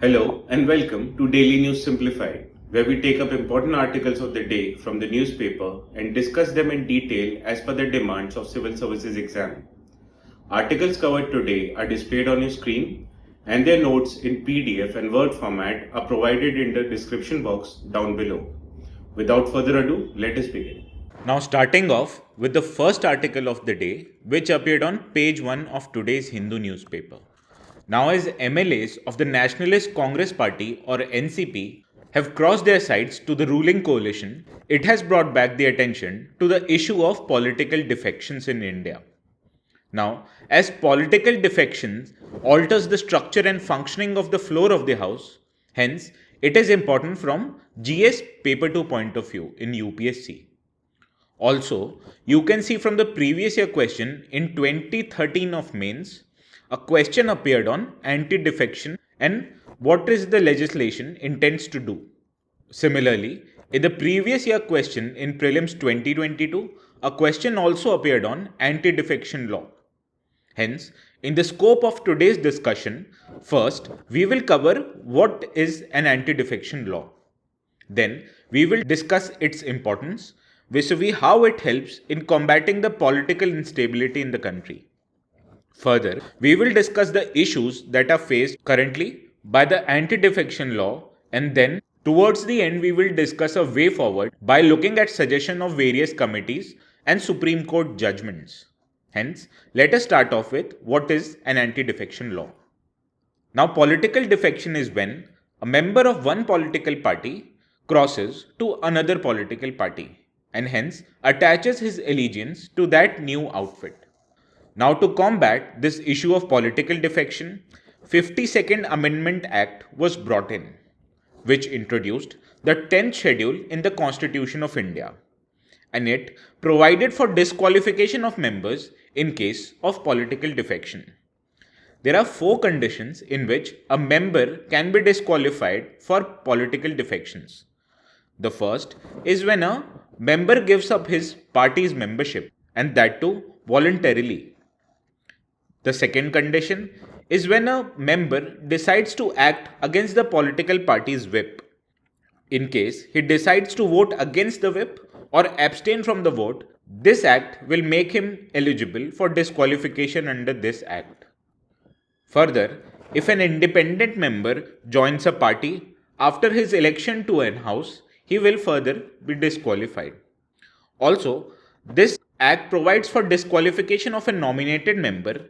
Hello and welcome to Daily News Simplified, where we take up important articles of the day from the newspaper and discuss them in detail as per the demands of Civil Services exam. Articles covered today are displayed on your screen and their notes in PDF and Word format are provided in the description box down below. Without further ado, let us begin. Now, starting off with the first article of the day, which appeared on page 1 of today's Hindu newspaper. Now, as MLAs of the Nationalist Congress Party or NCP have crossed their sides to the ruling coalition, it has brought back the attention to the issue of political defections in India. Now, as political defections alters the structure and functioning of the floor of the house, hence it is important from GS paper 2 point of view in UPSC. Also, you can see from the previous year question in 2013 of mains, a question appeared on anti-defection and what is the legislation intends to do. Similarly, in the previous year question in prelims 2022, a question also appeared on anti-defection law. Hence, in the scope of today's discussion, first we will cover what is an anti-defection law. Then we will discuss its importance, vis-a-vis how it helps in combating the political instability in the country. Further, we will discuss the issues that are faced currently by the anti-defection law, and then towards the end we will discuss a way forward by looking at suggestion of various committees and Supreme Court judgments. Hence, let us start off with what is an anti-defection law. Now, political defection is when a member of one political party crosses to another political party and hence attaches his allegiance to that new outfit. Now, to combat this issue of political defection, 52nd Amendment Act was brought in, which introduced the 10th schedule in the Constitution of India, and it provided for disqualification of members in case of political defection. There are 4 conditions in which a member can be disqualified for political defections. The first is when a member gives up his party's membership, and that too voluntarily. The second condition is when a member decides to act against the political party's whip. In case he decides to vote against the whip or abstain from the vote, this act will make him eligible for disqualification under this act. Further, if an independent member joins a party after his election to an house, he will further be disqualified. Also, this act provides for disqualification of a nominated member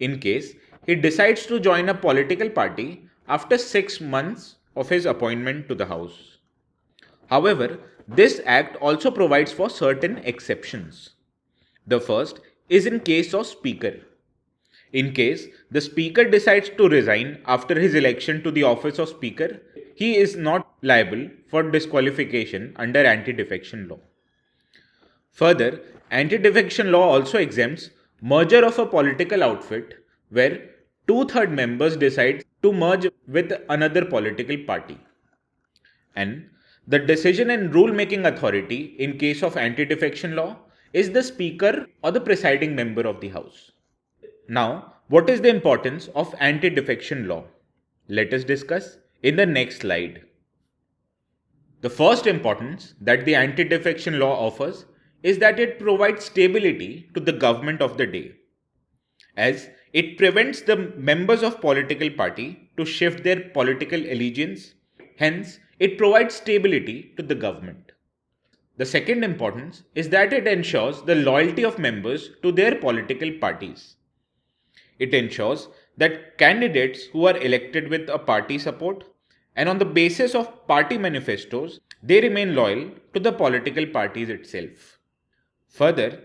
in case he decides to join a political party after 6 months of his appointment to the house. However, this act also provides for certain exceptions. The first is in case of speaker. In case the speaker decides to resign after his election to the office of speaker, he is not liable for disqualification under anti-defection law. Further, anti-defection law also exempts merger of a political outfit where 2/3 members decide to merge with another political party. And the decision and rule-making authority in case of anti-defection law is the speaker or the presiding member of the house. Now, what is the importance of anti-defection law? Let us discuss in the next slide. The first importance that the anti-defection law offers is that it provides stability to the government of the day, as it prevents the members of political party to shift their political allegiance. Hence, it provides stability to the government. The second importance is that it ensures the loyalty of members to their political parties. It ensures that candidates who are elected with a party support and on the basis of party manifestos, they remain loyal to the political parties itself. Further,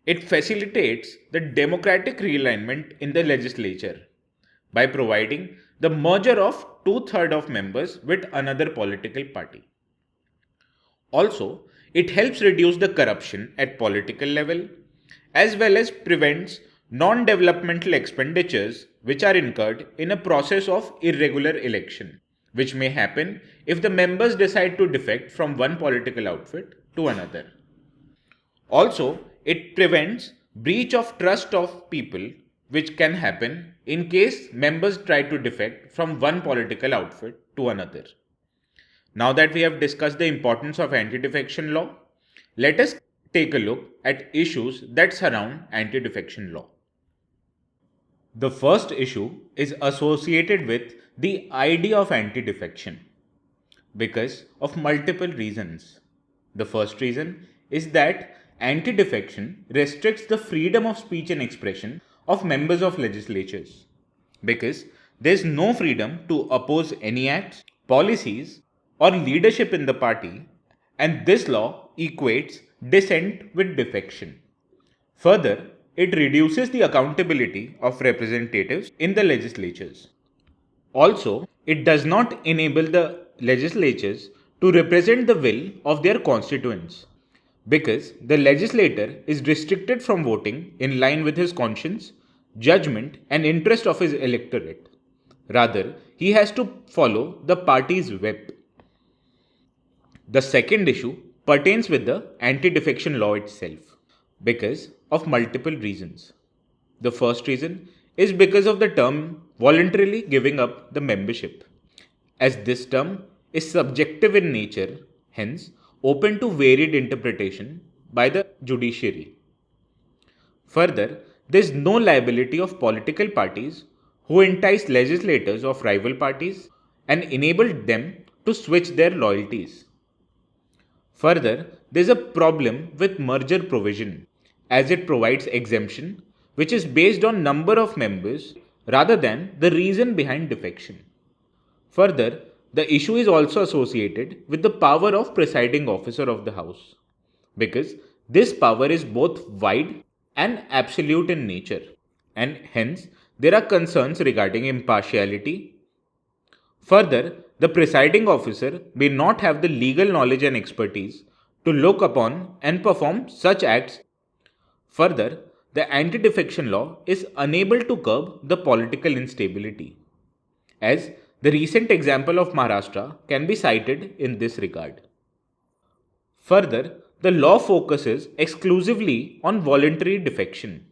it facilitates the democratic realignment in the legislature by providing the merger of 2/3 of members with another political party. Also, it helps reduce the corruption at political level as well as prevents non-developmental expenditures which are incurred in a process of irregular election, which may happen if the members decide to defect from one political outfit to another. Also, it prevents breach of trust of people which can happen in case members try to defect from one political outfit to another. Now that we have discussed the importance of anti-defection law, let us take a look at issues that surround anti-defection law. The first issue is associated with the idea of anti-defection because of multiple reasons. The first reason is that anti-defection restricts the freedom of speech and expression of members of legislatures because there is no freedom to oppose any acts, policies, or leadership in the party, and this law equates dissent with defection. Further, it reduces the accountability of representatives in the legislatures. Also, it does not enable the legislatures to represent the will of their constituents because the legislator is restricted from voting in line with his conscience, judgment, and interest of his electorate. Rather, he has to follow the party's whip. The second issue pertains with the anti-defection law itself because of multiple reasons. The first reason is because of the term voluntarily giving up the membership, as this term is subjective in nature, hence open to varied interpretation by the judiciary. Further, there is no liability of political parties who entice legislators of rival parties and enable them to switch their loyalties. Further, there is a problem with merger provision as it provides exemption which is based on number of members rather than the reason behind defection. Further, the issue is also associated with the power of presiding officer of the House because this power is both wide and absolute in nature, and hence there are concerns regarding impartiality. Further, the presiding officer may not have the legal knowledge and expertise to look upon and perform such acts. Further, the anti-defection law is unable to curb the political instability, as the recent example of Maharashtra can be cited in this regard. Further, the law focuses exclusively on voluntary defection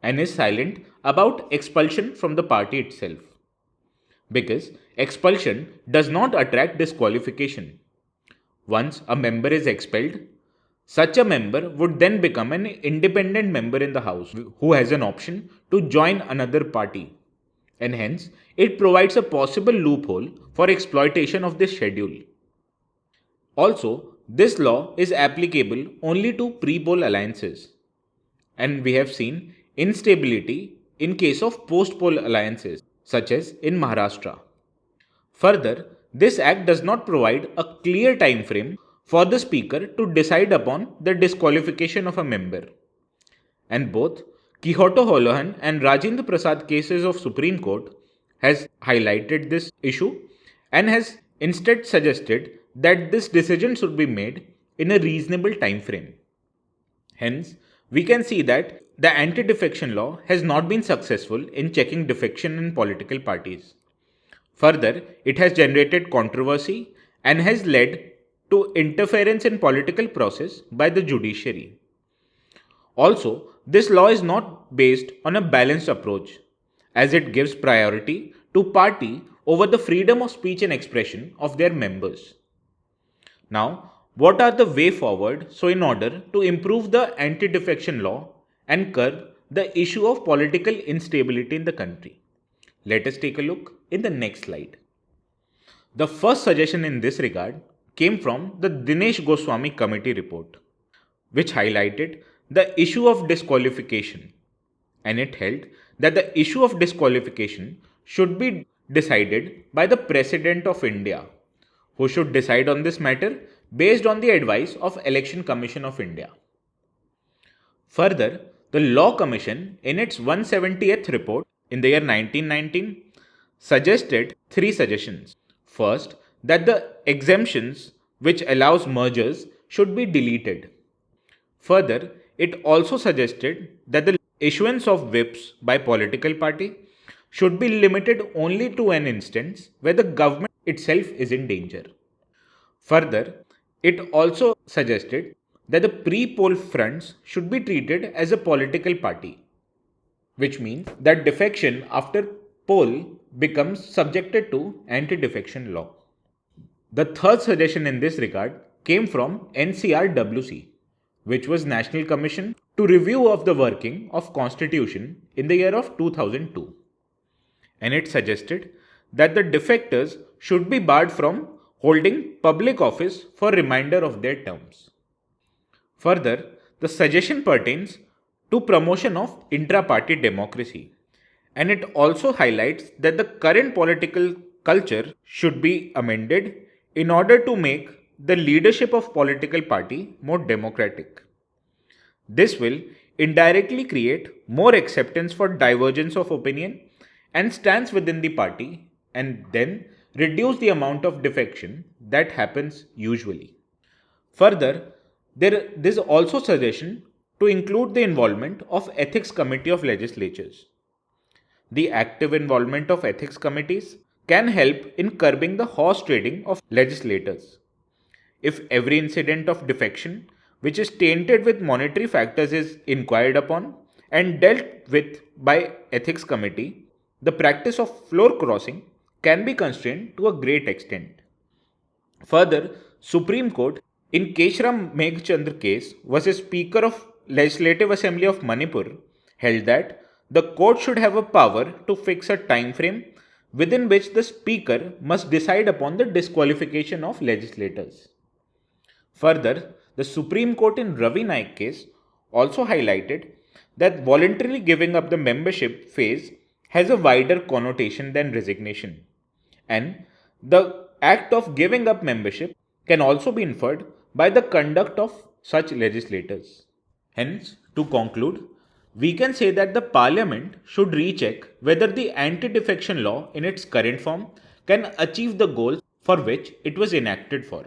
and is silent about expulsion from the party itself because expulsion does not attract disqualification. Once a member is expelled, such a member would then become an independent member in the House who has an option to join another party, and hence it provides a possible loophole for exploitation of this schedule. Also, this law is applicable only to pre-poll alliances, and we have seen instability in case of post-poll alliances, such as in Maharashtra. Further, this act does not provide a clear time frame for the speaker to decide upon the disqualification of a member. And both Kihoto Holohan and Rajendra Prasad cases of Supreme Court has highlighted this issue and has instead suggested that this decision should be made in a reasonable time frame. Hence, we can see that the anti-defection law has not been successful in checking defection in political parties. Further, it has generated controversy and has led to interference in political process by the judiciary. Also, this law is not based on a balanced approach, as it gives priority to party over the freedom of speech and expression of their members. Now, what are the way forward so in order to improve the anti-defection law and curb the issue of political instability in the country? Let us take a look in the next slide. The first suggestion in this regard came from the Dinesh Goswami Committee report, which highlighted the issue of disqualification, and it held that the issue of disqualification should be decided by the President of India, who should decide on this matter based on the advice of Election Commission of India. Further, the Law Commission in its 170th report in the year 1919 suggested three suggestions. First, that the exemptions which allows mergers should be deleted. Further, it also suggested that the issuance of whips by political party should be limited only to an instance where the government itself is in danger. Further, it also suggested that the pre-poll fronts should be treated as a political party. which means that defection after poll becomes subjected to anti-defection law. The third suggestion in this regard came from NCRWC, which was National Commission to Review of the Working of Constitution in the year of 2002. And it suggested that the defectors should be barred from holding public office for remainder of their terms. Further, the suggestion pertains to promotion of intra-party democracy, and it also highlights that the current political culture should be amended in order to make the leadership of political party more democratic. This will indirectly create more acceptance for divergence of opinion and stance within the party, and then reduce the amount of defection that happens usually. Further, there is also suggestion to include the involvement of ethics committee of legislatures. The active involvement of ethics committees can help in curbing the horse trading of legislators. If every incident of defection which is tainted with monetary factors is inquired upon and dealt with by ethics committee, the practice of floor crossing can be constrained to a great extent. Further, Supreme Court in Keshram Meghchandra case versus Speaker of Legislative Assembly of Manipur held that the court should have a power to fix a time frame within which the Speaker must decide upon the disqualification of legislators. Further, the Supreme Court in Ravi Naik case also highlighted that voluntarily giving up the membership phase has a wider connotation than resignation, and the act of giving up membership can also be inferred by the conduct of such legislators. Hence, to conclude, we can say that the Parliament should recheck whether the anti-defection law in its current form can achieve the goals for which it was enacted for.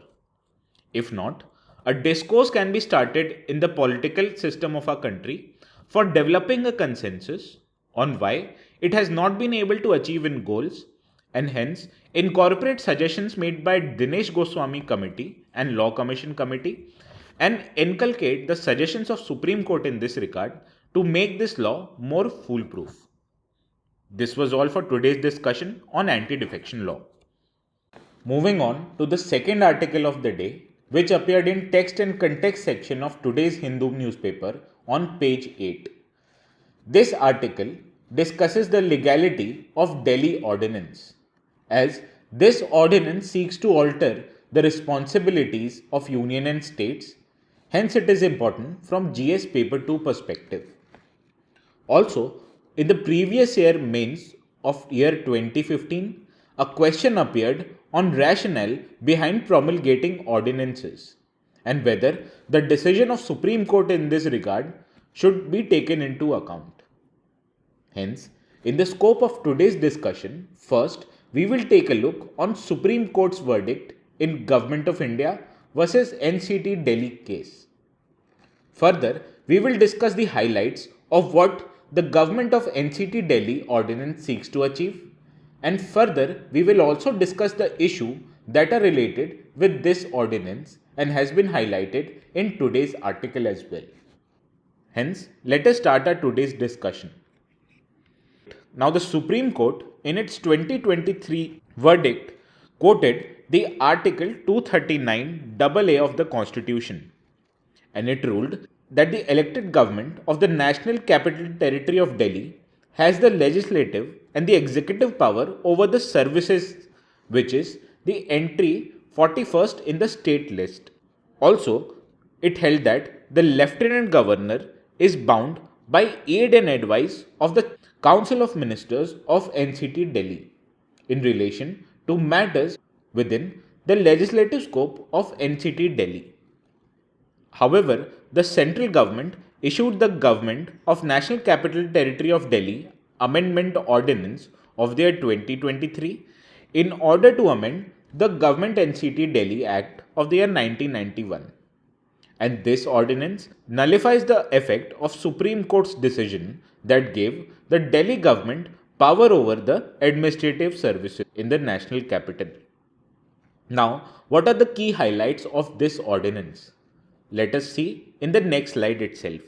If not, a discourse can be started in the political system of our country for developing a consensus on why it has not been able to achieve its goals, and hence incorporate suggestions made by Dinesh Goswami Committee and Law Commission Committee and inculcate the suggestions of Supreme Court in this regard to make this law more foolproof. This was all for today's discussion on anti-defection law. Moving on to the second article of the day, which appeared in text and context section of today's Hindu newspaper on page 8. This article discusses the legality of Delhi Ordinance, as this ordinance seeks to alter the responsibilities of union and states. Hence, it is important from GS paper 2 perspective. Also, in the previous year mains of year 2015, a question appeared on rationale behind promulgating ordinances and whether the decision of Supreme Court in this regard should be taken into account. Hence, in the scope of today's discussion, first we will take a look on Supreme Court's verdict in Government of India versus NCT Delhi case. Further, we will discuss the highlights of what the Government of NCT Delhi Ordinance seeks to achieve, and further we will also discuss the issue that are related with this ordinance and has been highlighted in today's article as well. Hence, let us start our today's discussion. Now, the Supreme Court in its 2023 verdict quoted the Article 239 AA of the Constitution, and it ruled that the elected government of the National Capital Territory of Delhi has the legislative and the executive power over the services, which is the entry 41st in the state list. Also, it held that the Lieutenant Governor is bound by aid and advice of the Council of Ministers of NCT Delhi in relation to matters within the legislative scope of NCT Delhi. However, the central government issued the Government of National Capital Territory of Delhi Amendment Ordinance of the year 2023 in order to amend the Government NCT Delhi Act of the year 1991. And this ordinance nullifies the effect of Supreme Court's decision that gave the Delhi government power over the administrative services in the national capital. Now, what are the key highlights of this ordinance? Let us see in the next slide itself.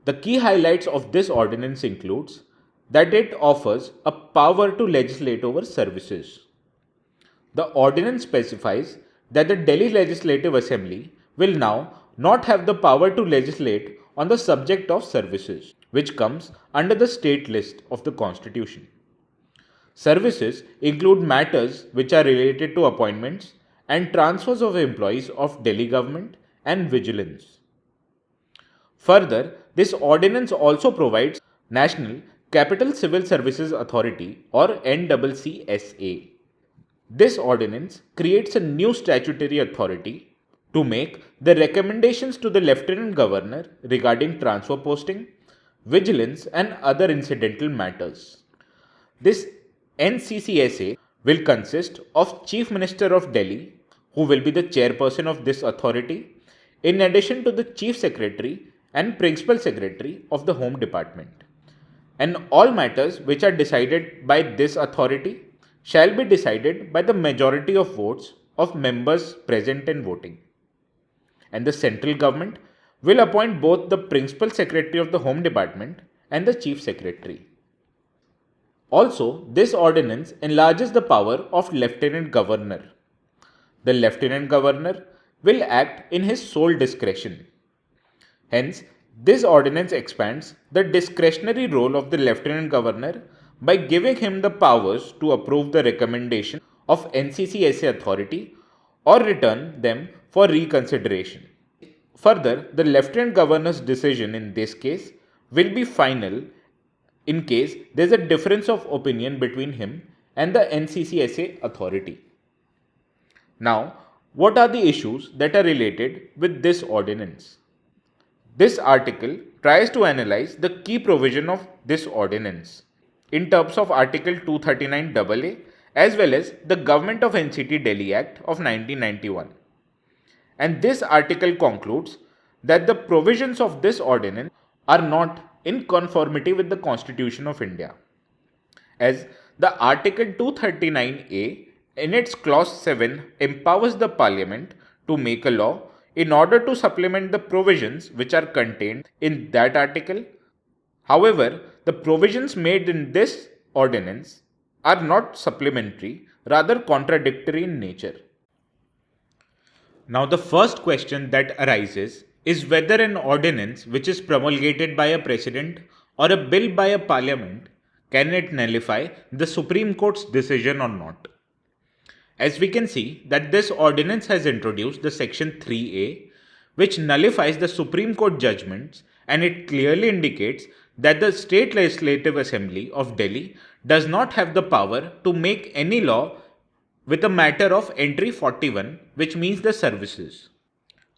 The key highlights of this ordinance includes that it offers a power to legislate over services. The ordinance specifies that the Delhi Legislative Assembly will now not have the power to legislate on the subject of services, which comes under the state list of the Constitution. Services include matters which are related to appointments and transfers of employees of Delhi government and vigilance. Further, this ordinance also provides National Capital Civil Services Authority or NCCSA. This ordinance creates a new statutory authority to make the recommendations to the Lieutenant Governor regarding transfer posting, vigilance, and other incidental matters. This NCCSA will consist of Chief Minister of Delhi, who will be the chairperson of this authority, in addition to the Chief Secretary and Principal Secretary of the Home Department. And all matters which are decided by this authority shall be decided by the majority of votes of members present and voting. And the central government will appoint both the Principal Secretary of the Home Department and the Chief Secretary. Also, this ordinance enlarges the power of Lieutenant Governor. The Lieutenant Governor will act in his sole discretion. Hence, this ordinance expands the discretionary role of the Lieutenant Governor by giving him the powers to approve the recommendation of NCCSA authority or return them for reconsideration. Further, the Lieutenant Governor's decision in this case will be final in case there is a difference of opinion between him and the NCCSA authority. Now, what are the issues that are related with this ordinance? This article tries to analyze the key provision of this ordinance in terms of Article 239 AA as well as the Government of NCT Delhi Act of 1991. And this article concludes that the provisions of this ordinance are not in conformity with the Constitution of India, as the Article 239A in its clause 7 empowers the Parliament to make a law in order to supplement the provisions which are contained in that article. However, the provisions made in this ordinance are not supplementary, rather contradictory in nature. Now, the first question that arises is whether an ordinance which is promulgated by a president or a bill by a parliament can it nullify the Supreme Court's decision or not. As we can see that this ordinance has introduced the section 3A which nullifies the Supreme Court judgments, and it clearly indicates that the State Legislative Assembly of Delhi does not have the power to make any law with a matter of entry 41, which means the services.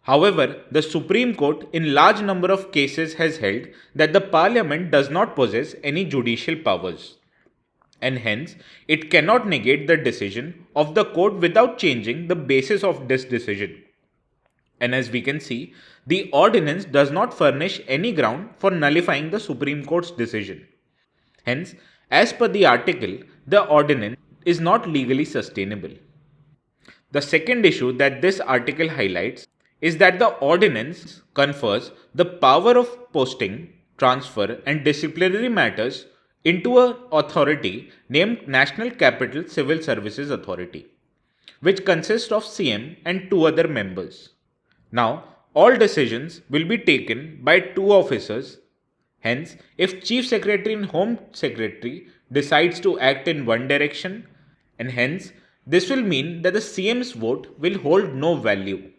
However, the Supreme Court in large number of cases has held that the Parliament does not possess any judicial powers, and hence it cannot negate the decision of the court without changing the basis of this decision. And as we can see, the ordinance does not furnish any ground for nullifying the Supreme Court's decision. Hence, as per the article, the ordinance is not legally sustainable. The second issue that this article highlights is that the ordinance confers the power of posting, transfer, and disciplinary matters into an authority named National Capital Civil Services Authority, which consists of CM and 2 other members. Now, all decisions will be taken by 2 officers. Hence, if Chief Secretary and Home Secretary decides to act in one direction, and hence this will mean that the CM's vote will hold no value.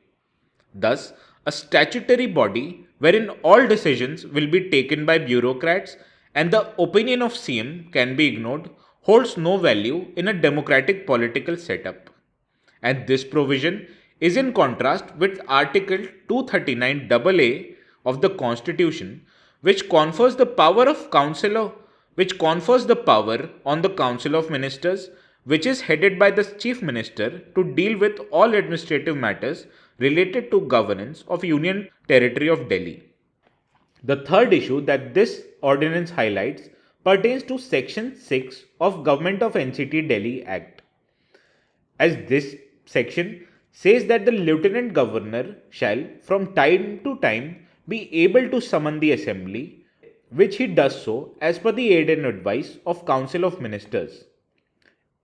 Thus, a statutory body wherein all decisions will be taken by bureaucrats and the opinion of CM can be ignored holds no value in a democratic political setup. And this provision is in contrast with Article 239 AA of the Constitution, which confers the power on the Council of Ministers, which is headed by the Chief Minister, to deal with all administrative matters related to governance of Union Territory of Delhi. The third issue that this ordinance highlights pertains to Section 6 of Government of NCT Delhi Act, as this section says that the Lieutenant Governor shall from time to time be able to summon the assembly, which he does so as per the aid and advice of Council of Ministers.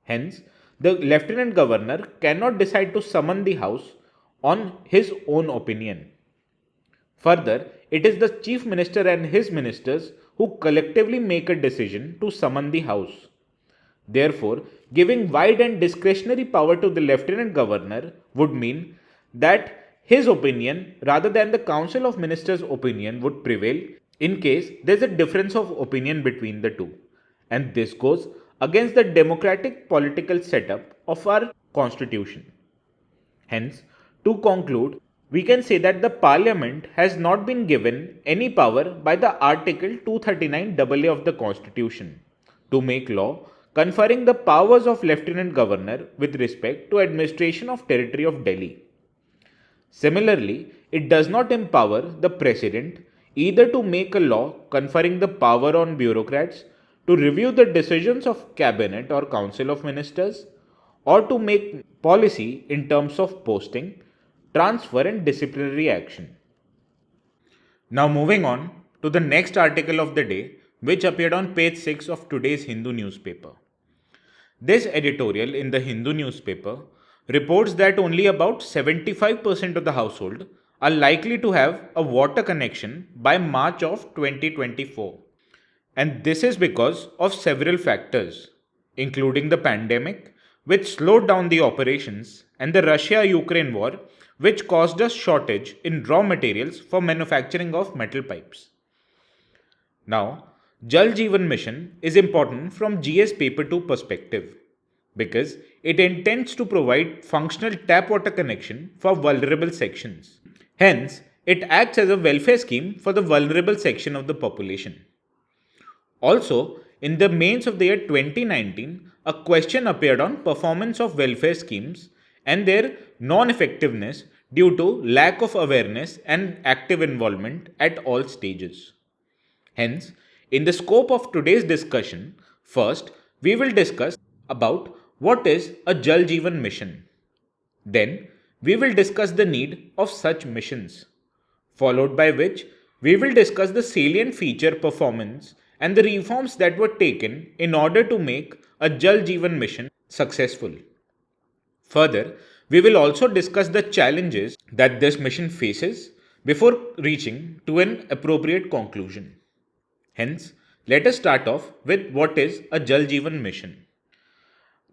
Hence, the Lieutenant Governor cannot decide to summon the House on his own opinion. Further, it is the Chief Minister and his ministers who collectively make a decision to summon the House. Therefore, giving wide and discretionary power to the Lieutenant Governor would mean that his opinion rather than the Council of Ministers' opinion would prevail in case there is a difference of opinion between the two. And this goes against the democratic political setup of our constitution. Hence, to conclude, we can say that the Parliament has not been given any power by the Article 239AA of the Constitution to make law conferring the powers of Lieutenant Governor with respect to administration of territory of Delhi. Similarly, it does not empower the President either to make a law conferring the power on bureaucrats to review the decisions of Cabinet or Council of Ministers, or to make policy in terms of posting, transfer and disciplinary action. Now moving on to the next article of the day, which appeared on page 6 of today's Hindu newspaper. This editorial in the Hindu newspaper reports that only about 75% of the household are likely to have a water connection by March of 2024. And this is because of several factors, including the pandemic, which slowed down the operations, and the Russia-Ukraine war, which caused a shortage in raw materials for manufacturing of metal pipes. Now, Jal Jeevan Mission is important from GS Paper 2 perspective because it intends to provide functional tap water connection for vulnerable sections. Hence, it acts as a welfare scheme for the vulnerable section of the population. Also, in the mains of the year 2019, a question appeared on performance of welfare schemes and their non-effectiveness due to lack of awareness and active involvement at all stages. Hence, in the scope of today's discussion, first we will discuss about what is a Jal Jeevan Mission. Then we will discuss the need of such missions, followed by which we will discuss the salient feature, performance and the reforms that were taken in order to make a Jal Jeevan Mission successful. Further, we will also discuss the challenges that this mission faces before reaching to an appropriate conclusion. Hence, let us start off with what is a Jal Jeevan Mission.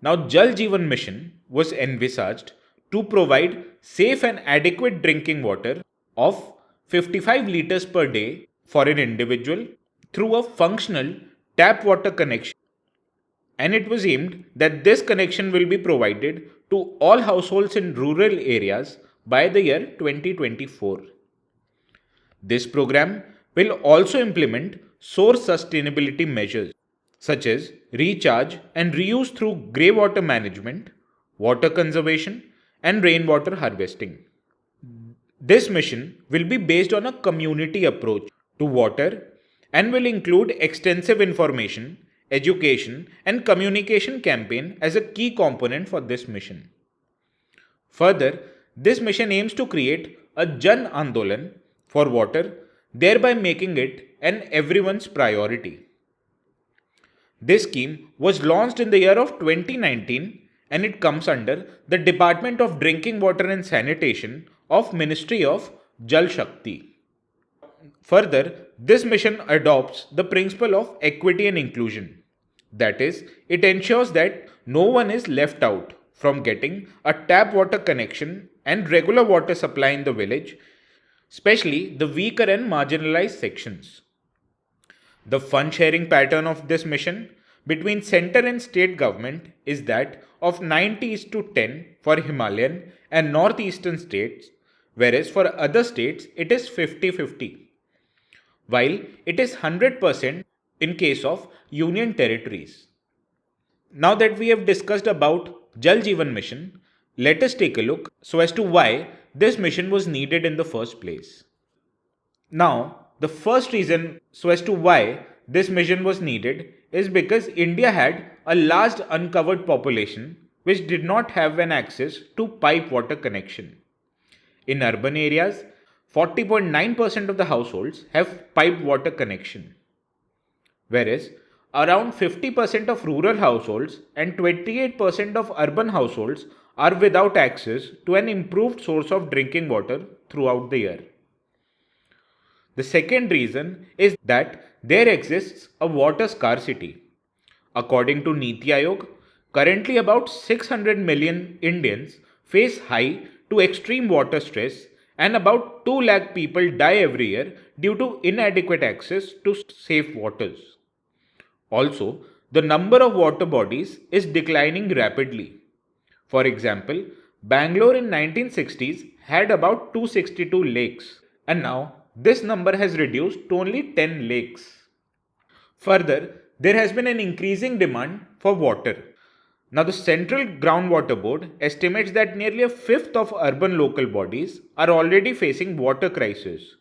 Now, Jal Jeevan Mission was envisaged to provide safe and adequate drinking water of 55 liters per day for an individual through a functional tap water connection, and it was aimed that this connection will be provided to all households in rural areas by the year 2024. This program will also implement source sustainability measures such as recharge and reuse through grey water management, water conservation, and rainwater harvesting. This mission will be based on a community approach to water and will include extensive information, education, and communication campaign as a key component for this mission. Further, this mission aims to create a Jan Andolan for water, thereby making it an everyone's priority. This scheme was launched in the year of 2019 and it comes under the Department of Drinking Water and Sanitation of Ministry of Jal Shakti. Further, this mission adopts the principle of equity and inclusion. That is, it ensures that no one is left out from getting a tap water connection and regular water supply in the village, especially the weaker and marginalized sections. The fund sharing pattern of this mission between center and state government is that of 90:10 for Himalayan and northeastern states, whereas for other states it is 50-50. While it is 100% in case of union territories. Now that we have discussed about Jal Jeevan Mission, let us take a look so as to why this mission was needed in the first place. Now, the first reason so as to why this mission was needed is because India had a large uncovered population which did not have an access to pipe water connection. In urban areas, 40.9% of the households have piped water connection, whereas around 50% of rural households and 28% of urban households are without access to an improved source of drinking water throughout the year. The second reason is that there exists a water scarcity. According to Niti Aayog, currently about 600 million Indians face high to extreme water stress and about 2 lakh people die every year due to inadequate access to safe waters. Also, the number of water bodies is declining rapidly. For example, Bangalore in 1960s had about 262 lakes, and now this number has reduced to only 10 lakes. Further, there has been an increasing demand for water. Now, the Central Groundwater Board estimates that nearly a fifth of urban local bodies are already facing water crisis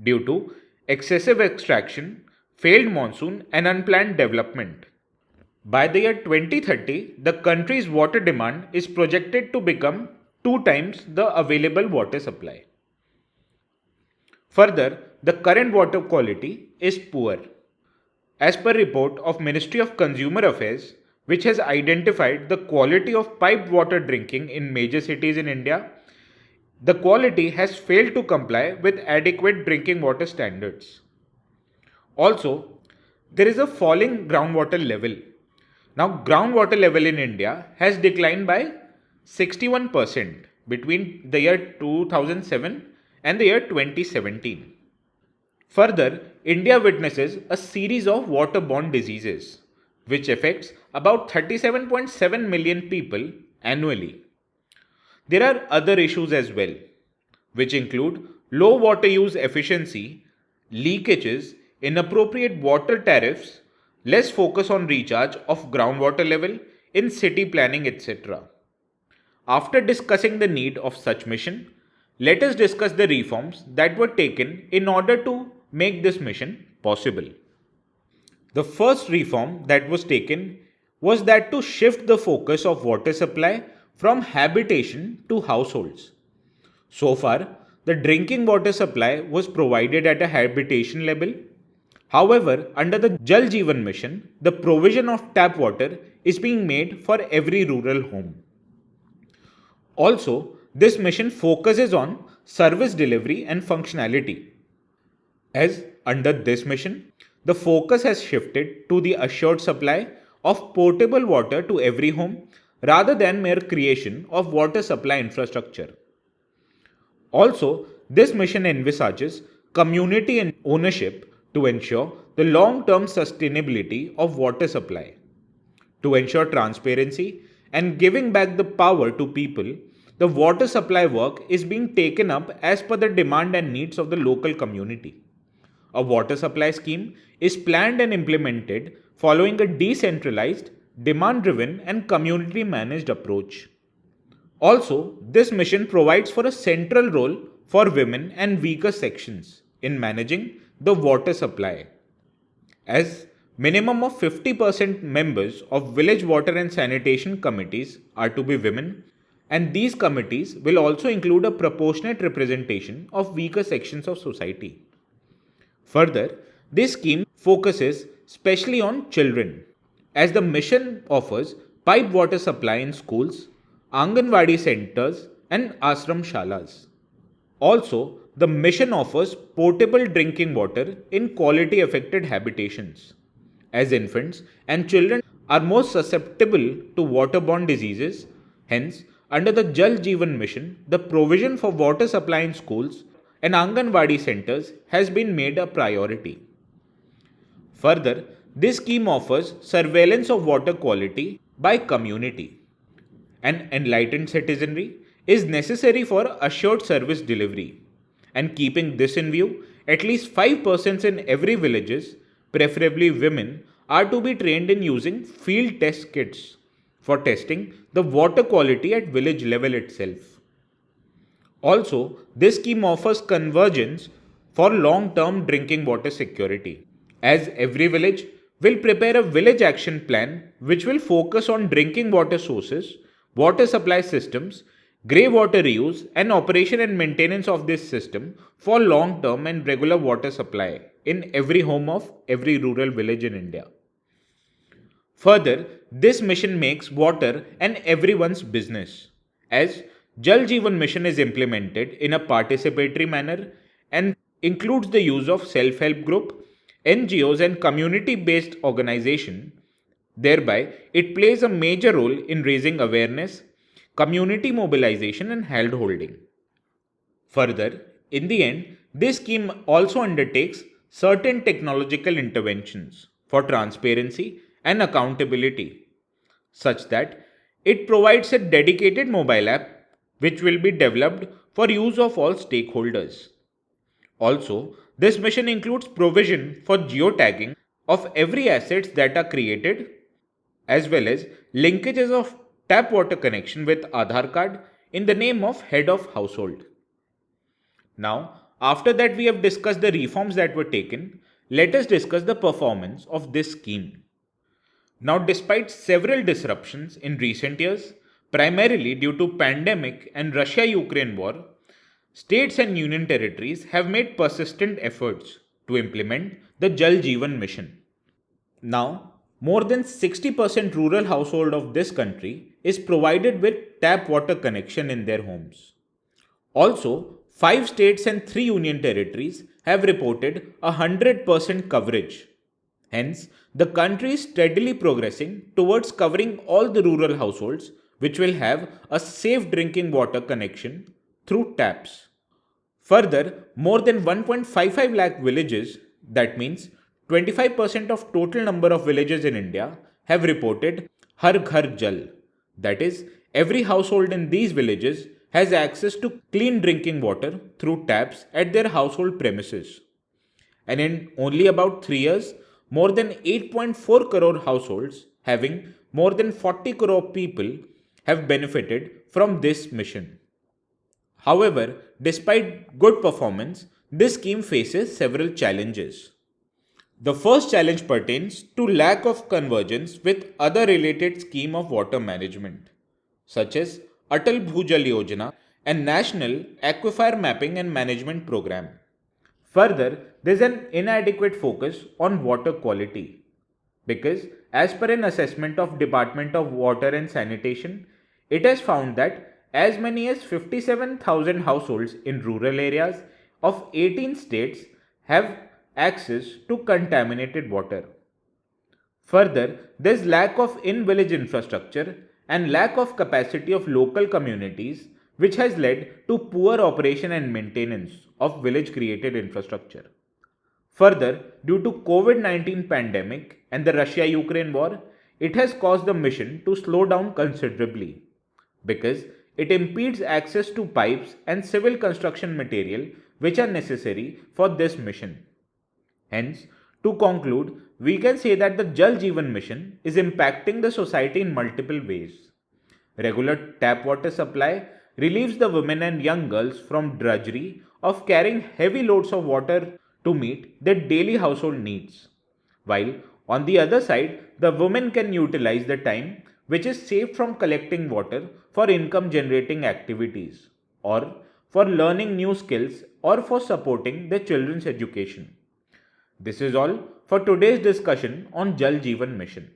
due to excessive extraction, failed monsoon, and unplanned development. By the year 2030, the country's water demand is projected to become 2 times the available water supply. Further, the current water quality is poor. As per report of Ministry of Consumer Affairs, which has identified the quality of piped water drinking in major cities in India, the quality has failed to comply with adequate drinking water standards. Also, there is a falling groundwater level. Now, groundwater level in India has declined by 61% between the year 2007 and the year 2017. Further, India witnesses a series of waterborne diseases, which affects about 37.7 million people annually. There are other issues as well, which include low water use efficiency, leakages, inappropriate water tariffs, less focus on recharge of groundwater level in city planning, etc. After discussing the need of such mission, let us discuss the reforms that were taken in order to make this mission possible. The first reform that was taken was that to shift the focus of water supply from habitation to households. So far, the drinking water supply was provided at a habitation level. However, under the Jal Jeevan Mission, the provision of tap water is being made for every rural home. Also, this mission focuses on service delivery and functionality. As under this mission, the focus has shifted to the assured supply of potable water to every home rather than mere creation of water supply infrastructure. Also, this mission envisages community and ownership to ensure the long-term sustainability of water supply. To ensure transparency and giving back the power to people, the water supply work is being taken up as per the demand and needs of the local community. A water supply scheme is planned and implemented following a decentralized, demand-driven and community-managed approach. Also, this mission provides for a central role for women and weaker sections in managing the water supply. As minimum of 50% members of village water and sanitation committees are to be women, and these committees will also include a proportionate representation of weaker sections of society. Further, this scheme focuses specially on children, as the mission offers piped water supply in schools, Anganwadi centers, and ashram shalas. Also, the mission offers potable drinking water in quality affected habitations, as infants and children are more susceptible to waterborne diseases. Hence, under the Jal Jeevan Mission, the provision for water supply in schools and Anganwadi centers has been made a priority. Further, this scheme offers surveillance of water quality by community. An enlightened citizenry is necessary for assured service delivery. And keeping this in view, at least 5 persons in every villages, preferably women, are to be trained in using field test kits for testing the water quality at village level itself. Also, this scheme offers convergence for long-term drinking water security, as every village will prepare a village action plan which will focus on drinking water sources, water supply systems, grey water reuse, and operation and maintenance of this system for long-term and regular water supply in every home of every rural village in India. Further, this mission makes water an everyone's business, as Jal Jeevan Mission is implemented in a participatory manner and includes the use of self-help group, NGOs and community-based organization. Thereby, it plays a major role in raising awareness, community mobilization and hand-holding. Further, in the end, this scheme also undertakes certain technological interventions for transparency and accountability, such that it provides a dedicated mobile app which will be developed for use of all stakeholders. Also, this mission includes provision for geotagging of every assets that are created, as well as linkages of tap water connection with Aadhaar card in the name of head of household. Now, after that we have discussed the reforms that were taken, let us discuss the performance of this scheme. Now, despite several disruptions in recent years, primarily due to pandemic and Russia-Ukraine war, states and union territories have made persistent efforts to implement the Jal Jeevan Mission. Now, more than 60% rural household of this country is provided with tap water connection in their homes. Also, 5 states and 3 union territories have reported 100% coverage. Hence, the country is steadily progressing towards covering all the rural households which will have a safe drinking water connection through taps. Further, more than 1.55 lakh villages, that means 25% of total number of villages in India, have reported Har Ghar Jal. That is, every household in these villages has access to clean drinking water through taps at their household premises. And in only about 3 years, more than 8.4 crore households having more than 40 crore people have benefited from this mission. However, despite good performance, this scheme faces several challenges. The first challenge pertains to lack of convergence with other related scheme of water management, such as Atal Bhujal Yojana and National Aquifer Mapping and Management Program. Further, there is an inadequate focus on water quality, because as per an assessment of Department of Water and Sanitation, it has found that as many as 57,000 households in rural areas of 18 states have access to contaminated water. Further, there is lack of in-village infrastructure and lack of capacity of local communities, which has led to poor operation and maintenance of village created infrastructure. Further, due to COVID-19 pandemic and the Russia-Ukraine war, it has caused the mission to slow down considerably, because it impedes access to pipes and civil construction material which are necessary for this mission. Hence, to conclude, we can say that the Jal Jeevan Mission is impacting the society in multiple ways. Regular tap water supply relieves the women and young girls from drudgery of carrying heavy loads of water to meet their daily household needs, while on the other side, the women can utilize the time which is saved from collecting water for income generating activities, or for learning new skills, or for supporting their children's education. This is all for today's discussion on Jal Jeevan Mission.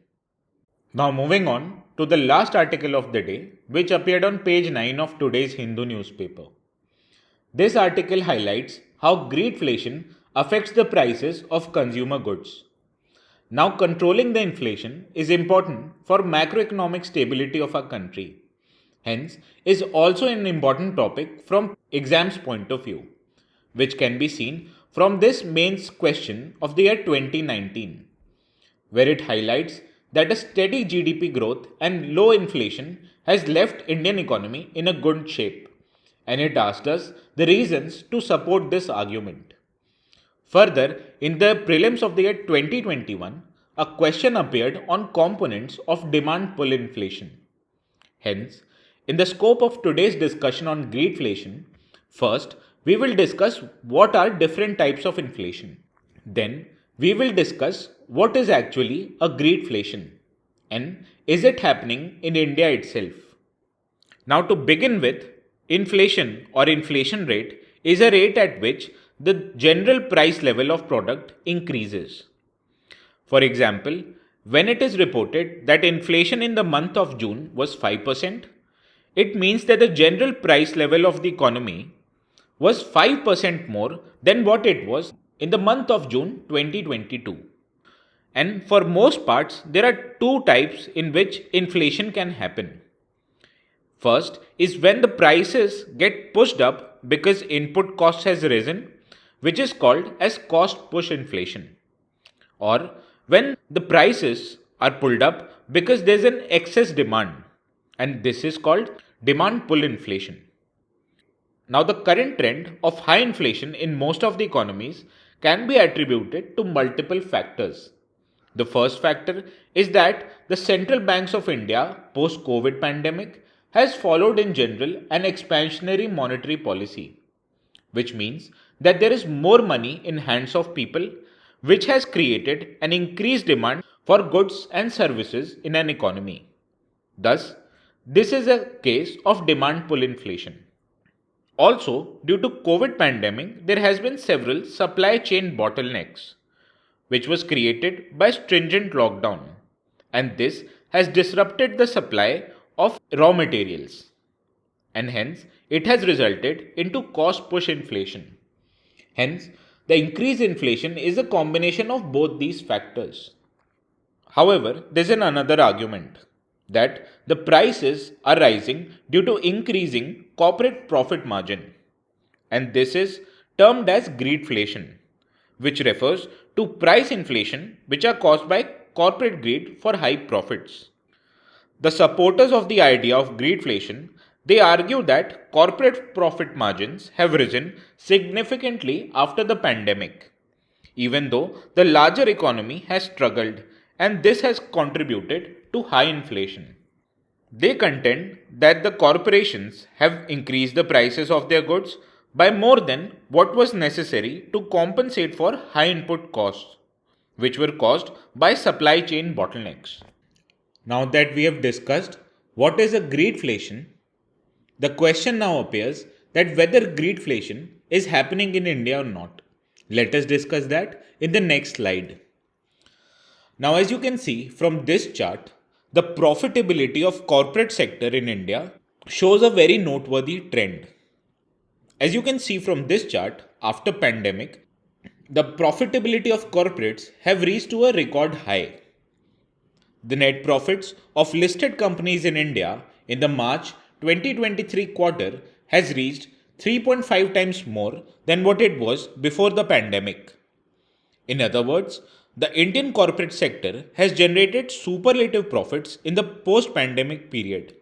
Now moving on to the last article of the day, which appeared on page 9 of today's Hindu newspaper. This article highlights how greedflation affects the prices of consumer goods. Now, controlling the inflation is important for macroeconomic stability of our country. Hence, is also an important topic from exams point of view, which can be seen from this mains question of the year 2019, where it highlights that a steady GDP growth and low inflation has left Indian economy in a good shape, and it asked us the reasons to support this argument. Further, in the prelims of the year 2021, a question appeared on components of demand pull inflation. Hence, in the scope of today's discussion on greedflation, first we will discuss what are different types of inflation. Then we will discuss what is actually a greedflation and is it happening in India itself. Now, to begin with, Inflation or inflation rate is a rate at which the general price level of product increases. For example, when it is reported that inflation in the month of June was 5%, it means that the general price level of the economy was 5% more than what it was in the month of June 2022. And for most parts, there are two types in which inflation can happen. First is when the prices get pushed up because input cost has risen, which is called as cost push inflation. Or when the prices are pulled up because there's an excess demand, and this is called demand pull inflation. Now, the current trend of high inflation in most of the economies can be attributed to multiple factors. The first factor is that the central banks of India post COVID pandemic has followed in general an expansionary monetary policy, which means that there is more money in hands of people, which has created an increased demand for goods and services in an economy. Thus, this is a case of demand pull inflation. Also, due to COVID pandemic, there has been several supply chain bottlenecks, which was created by stringent lockdown, and this has disrupted the supply of raw materials, and hence it has resulted into cost push inflation. Hence, the increased inflation is a combination of both these factors. However, there is another argument that the prices are rising due to increasing corporate profit margin, and this is termed as greedflation, which refers to price inflation which are caused by corporate greed for high profits. The supporters of the idea of greedflation, they argue that corporate profit margins have risen significantly after the pandemic, even though the larger economy has struggled, and this has contributed to high inflation. They contend that the corporations have increased the prices of their goods by more than what was necessary to compensate for high input costs, which were caused by supply chain bottlenecks. Now that we have discussed what is a greedflation, the question now appears that whether greedflation is happening in India or not. Let us discuss that in the next slide. Now, as you can see from this chart, the profitability of corporate sector in India shows a very noteworthy trend. As you can see from this chart, after pandemic, the profitability of corporates have reached to a record high. The net profits of listed companies in India in the March 2023 quarter has reached 3.5 times more than what it was before the pandemic. In other words, the Indian corporate sector has generated superlative profits in the post-pandemic period,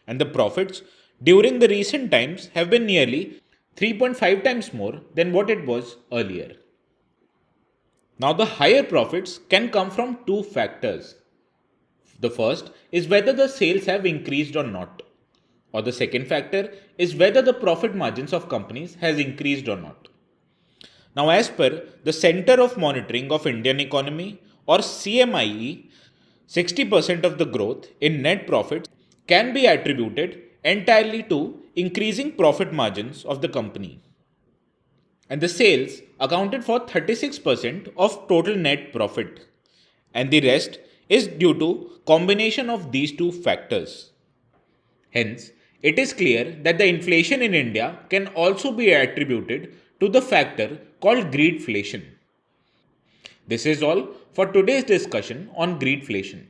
and the profits during the recent times have been nearly 3.5 times more than what it was earlier. Now, the higher profits can come from two factors. The first is whether the sales have increased or not, or the second factor is whether the profit margins of companies has increased or not. Now, as per the Center of Monitoring of Indian Economy or CMIE, 60% of the growth in net profits can be attributed entirely to increasing profit margins of the company. And the sales accounted for 36% of total net profit, and the rest is due to combination of these two factors. Hence, it is clear that the inflation in India can also be attributed to the factor called greedflation. This is all for today's discussion on greedflation.